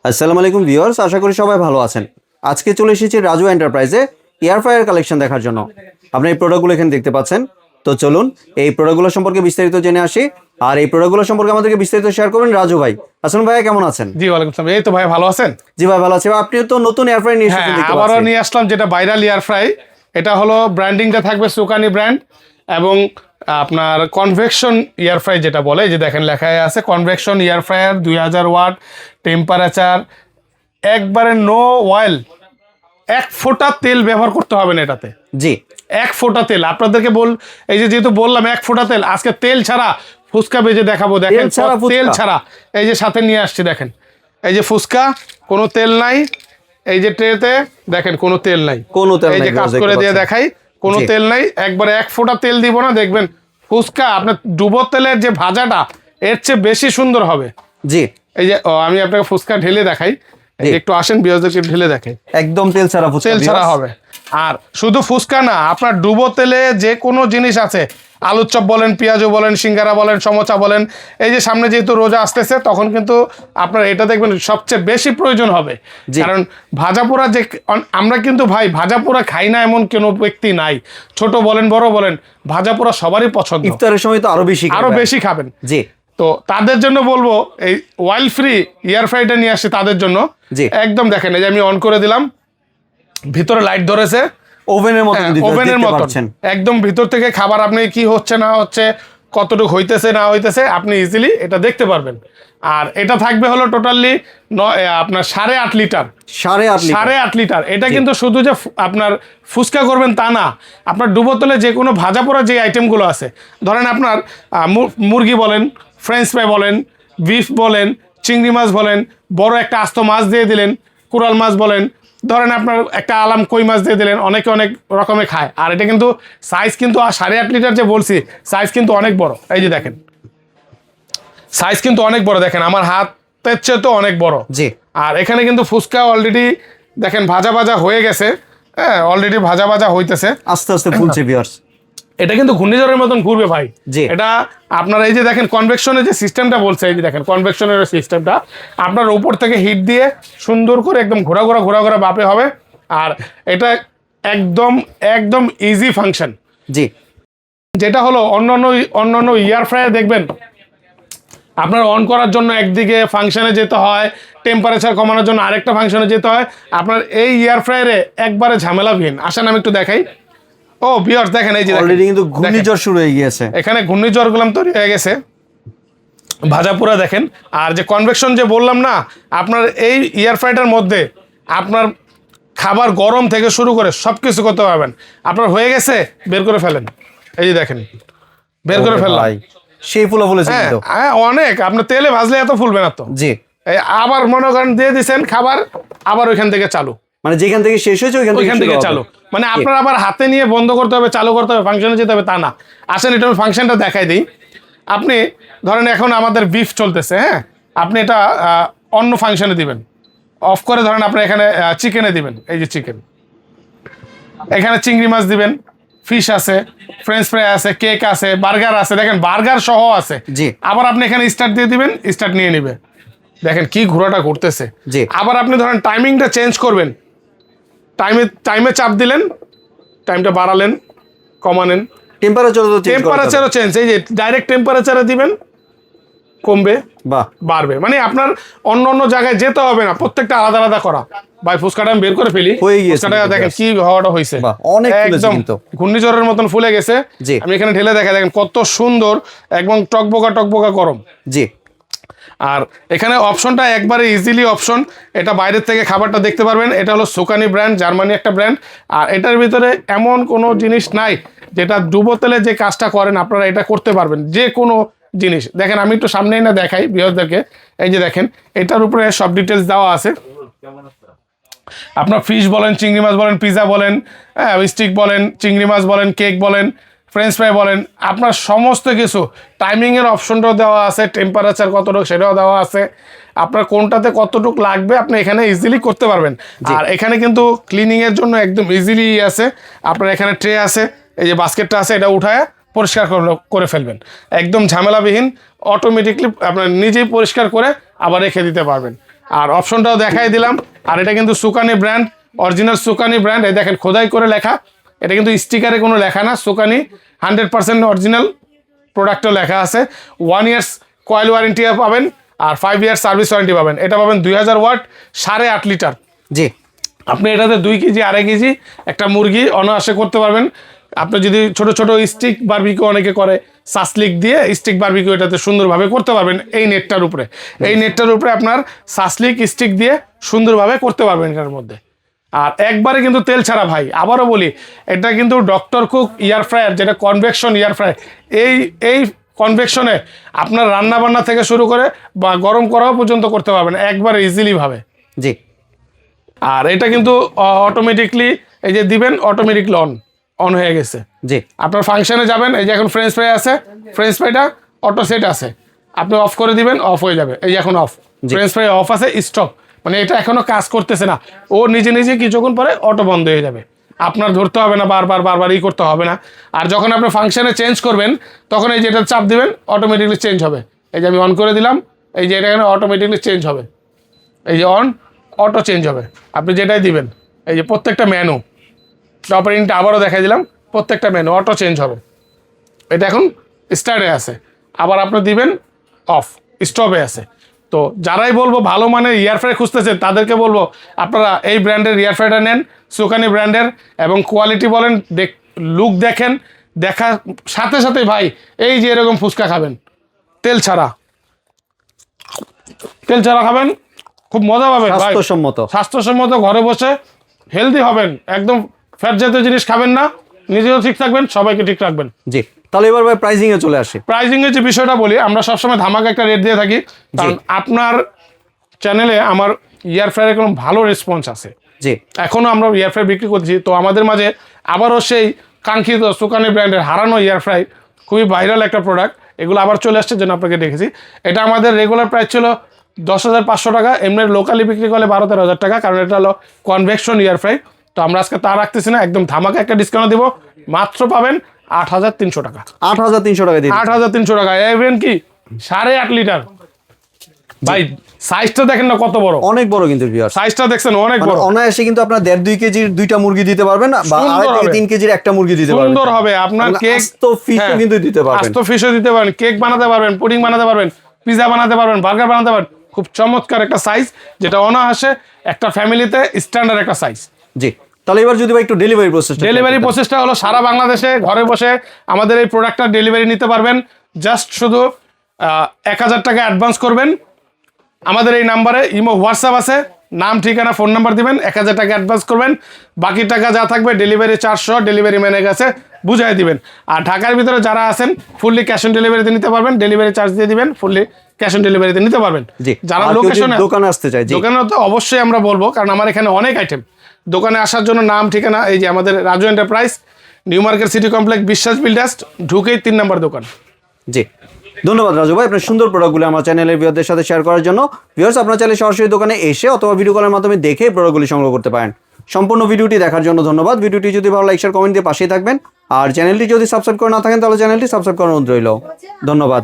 আসসালামু আলাইকুম ভিউয়ার্স, আশা করি সবাই ভালো আছেন। আজকে চলে এসেছি রাজু এন্টারপ্রাইজে এয়ার ফ্রায়ার কালেকশন দেখার জন্য। আপনি এই প্রোডাক্টগুলো এখানে দেখতে পাচ্ছেন। তো চলুন এই প্রোডাক্টগুলো সম্পর্কে বিস্তারিত জেনে আসি। আর এই প্রোডাক্টগুলো সম্পর্কে আমাদেরকে বিস্তারিত শেয়ার করবেন রাজু ভাই। আসসালাম ভাইয়া, কেমন আছেন? জি ওয়ালাইকুম আসসালাম। এই তো ভাই ভালো আছেন? জি ভাই ভালো আছি। আপনিও তো নতুন এয়ার ফ্রায়ার নিয়ে এসেছেন দেখতে পাচ্ছি। আবারও নিয়ে আসলাম যেটা ভাইরাল এয়ার ফ্রাই। এটা হলো ব্র্যান্ডিংটা থাকবে সুকানি ব্র্যান্ড এবং আপনার কনভেকশন এয়ার ফ্রাই যেটা বলে, যে দেখেন লেখায় আছে convection air fryer 2000 watt, temperature একবারে নো অয়েল, 1 ফোঁটা তেল ব্যবহার করতে হবে না এটাতে। জি 1 ফোঁটা তেল আপনাদেরকে এই যে যেহেতু বললাম 1 ফোঁটা তেল, আজকে তেল ছাড়া ফুচকা ভেজে দেখাবো। দেখেন তেল ছাড়া, এই যে সাথে নিয়ে আসছি দেখেন, এই যে ফুচকা, কোনো তেল নাই। এই যে ট্রেতে দেখেন কোনো তেল নাই, এই যে কাজ করে দিয়ে দেখাই, কোনো তেল নাই। একবারে 1 ফোঁটা তেল দিব না, দেখবেন ফুচকা আপনার ডুবো তেলের যে ভাজাটা এর চেয়ে বেশি সুন্দর হবে। জি এই যে আমি আপনাকে ফুচকা ঢেলে দেখাই, একটু আসেন বিয়ারদেরকে ঢেলে দেখে, একদম তেল ছাড়া ফুচকা, তেল ছাড়া হবে। আর শুধু ফুচকা না, আপনার ডুবো তেলে যে কোনো জিনিস আছে, আলুর চপ বলেন, পেঁয়াজও বলেন, সিঙ্গারা বলেন, সমোসা বলেন, এই যে সামনে যেহেতু রোজা আসতেছে তখন কিন্তু আপনার এটা দেখবেন সবচেয়ে বেশি প্রয়োজন হবে। কারণ ভাজাপোড়া যে আমরা কিন্তু ভাই ভাজাপোড়া খাই না এমন কোনো ব্যক্তি নাই, ছোট বলেন বড় বলেন, ভাজাপোড়া সবারই পছন্দ। ইফতারের সময় তো আরো বেশি খাবেন। জি, তো তাদের জন্য বলবো এই অয়েল ফ্রি এয়ার ফ্রাইটা নিয়ে আসছে তাদের জন্য। একদম দেখেন, এই যে আমি অন করে দিলাম, ভিতরে লাইট ধরেছে, ওভেনের মতো একদম ভিতর থেকে খাবার আপনি কি হচ্ছে না হচ্ছে, কতটুকু হইতেছে না হইতেছে আপনি ইজিলি এটা দেখতে পারবেন। আর এটা থাকবে হলো টোটালি আপনার 8.5 লিটার, 8.5 লিটার। এটা কিন্তু শুধু যে আপনার ফুচকা করবেন তা না, আপনার ডুবোতলে যে কোনো ভাজা পোড়া যে আইটেমগুলো আছে, ধরেন আপনার মুরগি বলেন, ফ্রেঞ্চ ফ্রাই বলেন, বিফ বলেন, চিংড়ি মাছ বলেন, বড় একটা আস্ত মাছ দিয়ে দিলেন, কোরাল মাছ বলেন, ধরেন আপনার একটা আলাম কই মাছ দিয়ে দিলেন, অনেকে অনেক রকমের খায়। আর এটা কিন্তু সাইজ কিন্তু 8.5 লিটার যে বলছি, সাইজ কিন্তু অনেক বড়। এই যে দেখেন সাইজ কিন্তু অনেক বড়, দেখেন আমার হাতের চেয়ে তো অনেক বড়। জি, আর এখানে কিন্তু ফুচকা অলরেডি দেখেন ভাজা হয়ে গেছে। হ্যাঁ, অলরেডি ভাজা হইতেছে, আস্তে আস্তে ফুলছে ভিউয়ার্স। এটা কিন্তু ঘূর্ণিঝড়ের মতন ঘুরবে ভাই। এটা আপনার এই যে দেখেন কনভেকশনের যে সিস্টেমটা বলছে, এই যে দেখেন কনভেকশনের সিস্টেমটা আপনার উপর থেকে হিট দিয়ে সুন্দর করে একদম ঘোরা বাপে হবে। আর এটা একদম ইজি ফাংশন। জি, যেটা হলো অন্যান্য এয়ার ফ্রায়ার দেখবেন আপনার অন করার জন্য একদিকে ফাংশনে যেতে হয়, টেম্পারেচার কমানোর জন্য আরেকটা ফাংশনে যেতে হয়। আপনার এই এয়ার ফ্রায়ারে একবারে ঝামেলাবিহীন। আসেন আমি একটু দেখাই। ও ভিউয়ার্স দেখেন, এই যে অলরেডি কিন্তু ঘূর্ণিঝড় শুরু হয়ে গিয়েছে, এখানে ঘূর্ণিঝড় গুলো তৈরি হয়ে গেছে, ভাজাপুরা দেখেন। আর যে কনভেকশন যে বললাম না, আপনার এই এয়ার ফ্রায়ারের মধ্যে আপনার খাবার গরম থেকে শুরু করে সবকিছু করতে পারবেন। আপনার হয়ে গেছে, বের করে ফেলেন। এই যে দেখেন বের করে ফেললাম, সেই ফুলা ফুলেছে কিন্তু। হ্যাঁ অনেক, আপনার তেলে ভাজলে এত ফুলবে না তো। জি, আবার মনে করেন দিয়ে দিচ্ছেন খাবার, আবার ওইখান থেকে চালু, মানে যেখান থেকে শেষ হয়েছে ওইখান থেকে চালু। মানে আপনার আবার হাতে নিয়ে বন্ধ করতে হবে, চালু করতে হবে, ফাংশনে যেতে হবে তা না। আসেন এটা ফাংশনটা দেখাই দিই। আপনি ধরেন এখন আমাদের বিফ চলতেছে, হ্যাঁ, আপনি এটা অন্য ফাংশনে দিবেন, অফ করে ধরেন আপনি এখানে চিকেনে দিবেন। এই যে চিকেন, এখানে চিংড়ি মাছ দিবেন, ফিশ আছে, ফ্রেঞ্চ ফ্রাই আছে, কেক আছে, বার্গার আছে, দেখেন বার্গার সহ আছে। আবার আপনি এখানে স্টার্ট দিয়ে দিবেন, স্টার্ট নিয়ে নিবে। দেখেন কি ঘোরাটা ঘুরতেছে। আবার আপনি ধরেন টাইমিংটা চেঞ্জ করবেন, টাইমে চাপ দিলেন, টাইমটা বাড়ালেন, কমানেন, টেম্পারেচারও চেঞ্জ। এই যে ডাইরেক্ট টেম্পারেচারে দিবেন, কমবে বা বাড়বে। মানে আপনার অন্য জায়গায় যেতে হবে না, প্রত্যেকটা আলাদা আলাদা করা। ভাই ফুচকাটা আমি বের করে ফেলি, ফুচকাটা দেখেন কি হওয়াটা হয়েছে, একদম ঘূর্ণিঝড়ের মতন ফুলে গেছে। আমি এখানে ঢেলে দেখেন কত সুন্দর, একদম টকবকা গরম। জি, আর এখানে অপশনটা একবারে ইজিলি অপশন, এটা বাইরের থেকে খাবারটা দেখতে পারবেন। এটা হলো সুকানি ব্র্যান্ড, জার্মানি একটা ব্র্যান্ড। আর এটার ভিতরে এমন কোনো জিনিস নাই যেটা ডুবো তেলে যে কাজটা করেন আপনারা এটা করতে পারবেন, যে কোনো জিনিস। দেখেন আমি একটু সামনেই না দেখাই ভিউয়ারদেরকে, এই যে দেখেন এটার উপরে সব ডিটেলস দেওয়া আছে। আপনার ফিশ বলেন, চিংড়ি মাছ বলেন, পিজা বলেন, স্টিক বলেন, চিংড়ি মাছ বলেন, কেক বলেন, ফ্রেঞ্চ ফ্রাই বলেন, আপনার সমস্ত কিছু টাইমিংয়ের অপশনটাও দেওয়া আছে, টেম্পারেচার কতটুকু সেটাও দেওয়া আছে। আপনার কোনটাতে কতটুকু লাগবে আপনি এখানে ইজিলি করতে পারবেন। আর এখানে কিন্তু ক্লিনিংয়ের জন্য একদম ইজিলি আছে। আপনার এখানে ট্রে আছে, এই যে বাস্কেটটা আছে, এটা উঠায় পরিষ্কার করে ফেলবেন, একদম ঝামেলাবিহীন, অটোমেটিকলি আপনার নিজেই পরিষ্কার করে আবার রেখে দিতে পারবেন। আর অপশনটাও দেখাই দিলাম। আর এটা কিন্তু সুকানি ব্র্যান্ড, অরিজিনাল সুকানি ব্র্যান্ড। এই দেখেন খোদাই করে লেখা, এটা কিন্তু স্টিকারে কোনো লেখা না, সুকানি 100% অরিজিনাল প্রোডাক্টও লেখা আছে। 1 ইয়ার্স কয়েল ওয়ারেন্টি পাবেন আর 5 ইয়ার্স সার্ভিস ওয়ারেন্টি পাবেন। এটা পাবেন 2000 ওয়াট 8.5 লিটার। জি, আপনি এটাতে 2 কেজি 2.5 কেজি একটা মুরগি অনায়াসে করতে পারবেন। আপনি যদি ছোট ছোট স্টিক বারবিকিউ অনেকে করে, সাসলিক দিয়ে স্টিক বারবিকিউ এটাতে সুন্দরভাবে করতে পারবেন। এই নেটটার উপরে, এই নেটটার উপরে আপনার সাসলিক স্টিক দিয়ে সুন্দরভাবে করতে পারবেন এটার মধ্যে। আর একবারে কিন্তু তেল ছাড়া ভাই, আবারও বলি, এটা কিন্তু ডক্টর কুক এয়ার ফ্রায়ার, যেটা কনভেকশন এয়ার ফ্রায়ার। এই কনভেকশনে আপনার রান্না বান্না থেকে শুরু করে বা গরম করাও পর্যন্ত করতে পারবেন একবারে ইজিলি ভাবে। জি, আর এটা কিন্তু অটোমেটিকলি এই যে দিবেন, অটোমেটিকলি অন হয়ে গেছে। জি, আপনার ফাংশনে যাবেন, এই যে এখন ফ্রেঞ্চ ফ্রাই আছে, ফ্রেঞ্চ ফ্রাইটা অটো সেট আছে, আপনি অফ করে দিবেন, অফ হয়ে যাবে। এই যে এখন অফ, ফ্রেঞ্চ ফ্রাই অফ আছে, স্টপ, মানে এটা এখনো কাজ করতেছে না, ও নিজে নিজে কিছুক্ষণ পরে অটো বন্ধ হয়ে যাবে। আপনার ধরতে হবে না, বারবার ই করতে হবে না। আর যখন আপনি ফাংশনে চেঞ্জ করবেন, তখন এই যেটা চাপ দিবেন, অটোমেটিকলি চেঞ্জ হবে। এই যে আমি অন করে দিলাম, এই যে এটা এখানে অটোমেটিকলি চেঞ্জ হবে, এই যে অন, অটো চেঞ্জ হবে আপনি যেটাই দিবেন। এই যে প্রত্যেকটা মেনু, অপারেটিংটা আবারও দেখাই দিলাম, প্রত্যেকটা মেনু অটো চেঞ্জ হবে। এটা এখন স্টার্টে আছে, আবার আপনি দিবেন অফ, স্টপে আছে। তো যারাই বলবো ভালো মানের এয়ার ফ্রাই খুঁজতেছেন, তাদেরকে বলবো আপনারা এই ব্র্যান্ডের এয়ার ফ্রাইটা নেন, সুকানি ব্র্যান্ডের। এবং কোয়ালিটি বলেন, লুক দেখেন, দেখার সাথে সাথে ভাই এই যে এরকম ফুচকা খাবেন তেল ছাড়া, তেল ছাড়া খাবেন, খুব মজা পাবেন ভাই, স্বাস্থ্যসম্মত। স্বাস্থ্যসম্মত, ঘরে বসে হেলদি হবেন, একদম ফ্যাট জাতীয় জিনিস খাবেন না, নিজেও ঠিক থাকবেন, সবাইকে ঠিক রাখবেন। জি, তাহলে এবার ভাই প্রাইজিং এ চলে আসি। প্রাইজিং এর যে বিষয়টা বলি, আমরা সবসময় ধামাকা একটা রেট দিয়ে থাকি, কারণ আপনার চ্যানেলে আমার এয়ার ফ্রায়ারের কোনো ভালো রেসপন্স আছে। জি, এখনও আমরা এয়ার ফ্রাই বিক্রি করছি, তো আমাদের মাঝে আবারও সেই কাঙ্ক্ষিত সুকানি ব্র্যান্ডের হারানো এয়ার ফ্রাই, খুবই ভাইরাল একটা প্রোডাক্ট, এগুলো আবার চলে আসছে, জন্য আপনাকে দেখেছি। এটা আমাদের রেগুলার প্রাইস ছিল 10,500 টাকা, এমনি লোকালি বিক্রি করলে 12-13,000 টাকা, কারণ এটা হলো কনভেকশন এয়ার ফ্রাই। তো আমরা আজকে তা রাখতেছি না, একদম ধামাকা একটা ডিসকাউন্ট দিব, মাত্র পাবেন 8,300 টাকা। 8,300 টাকা দিয়ে দিন। 8,300 টাকা, ইভেন কি 8.5 লিটার ভাই, সাইজটা দেখেন না কত বড়, অনেক বড় কিন্তু ভিউয়ার্স, সাইজটা দেখছেন অনেক বড়। অনায়াসে কিন্তু আপনার 1.5-2 কেজির 2টা মুরগি দিতে পারবেন, বা সুন্দর 2.5 থেকে হবে। 3 কেজির একটা মুরগি দিতে পারবেন। সুন্দর হবে আপনার কেক, আস্ত ফিশও কিন্তু দিতে পারবেন। আস্ত ফিশও দিতে পারেন, কেক বানাতে পারবেন, পুডিং বানাতে পারবেন, পিজা বানাতে পারবেন, বার্গার বানাতে পারবেন। খুব চমৎকার একটা সাইজ, যেটা অনায়াসে একটা ফ্যামিলিতে স্ট্যান্ডার্ড একটা সাইজ। জি, তাহলে এবার যদি ভাই একটু ডেলিভারি প্রসেস, ডেলিভারি প্রসেসটা হলো সারা বাংলাদেশে ঘরে বসে আমাদের এই প্রোডাক্টটা ডেলিভারি নিতে পারবেন। জাস্ট শুধু 1,000 টাকা অ্যাডভান্স করবেন, আমাদের এই নাম্বারে ইমো হোয়াটসঅ্যাপ আছে, নাম ঠিকানা ফোন নাম্বার দিবেন, 1,000 টাকা অ্যাডভান্স করবেন, বাকি টাকা যা থাকবে ডেলিভারি চার্জ সহ ডেলিভারি ম্যানের কাছে বুঝাই দিবেন। আর ঢাকার ভিতরে যারা আছেন, ফুললি ক্যাশ অন ডেলিভারিতে নিতে পারবেন, ডেলিভারি চার্জ দিয়ে দিবেন, ফুললি ক্যাশ অন ডেলিভারিতে নিতে পারবেন। জি, যারা আর কেউ যদি লোকেশনে দোকানে আসতে চায়, জি, দোকানে তো অবশ্যই আমরা বলবো, কারণ আমার এখানে অনেক আইটেম। দোকানে আসার জন্য নাম ঠিকানা, এই যে আমাদের Raju enterprise, new market city complex, বিশ্বাস বিল্ডার্স, ঢুকেই 3 নম্বর দোকান। জি, ধন্যবাদ রাজু ভাই আপনার সুন্দর প্রোডাক্টগুলো আমার চ্যানেলের ভিউয়ারদের সাথে শেয়ার করার জন্য। ভিউয়ার্স, আপনার চাইলে সরাসরি দোকানে এসে অথবা ভিডিও কলের মাধ্যমে দেখে প্রোডাক্টগুলি সংগ্রহ করতে পারেন। সম্পূর্ণ ভিডিওটি দেখার জন্য ধন্যবাদ। ভিডিওটি যদি ভালো লাইক শেয়ার কমেন্ট দিয়ে পাশেই থাকবেন, আর চ্যানেলটি যদি সাবস্ক্রাইব করে না থাকেন তাহলে চ্যানেলটি সাবস্ক্রাইব করার অনুরোধ রইল। ধন্যবাদ।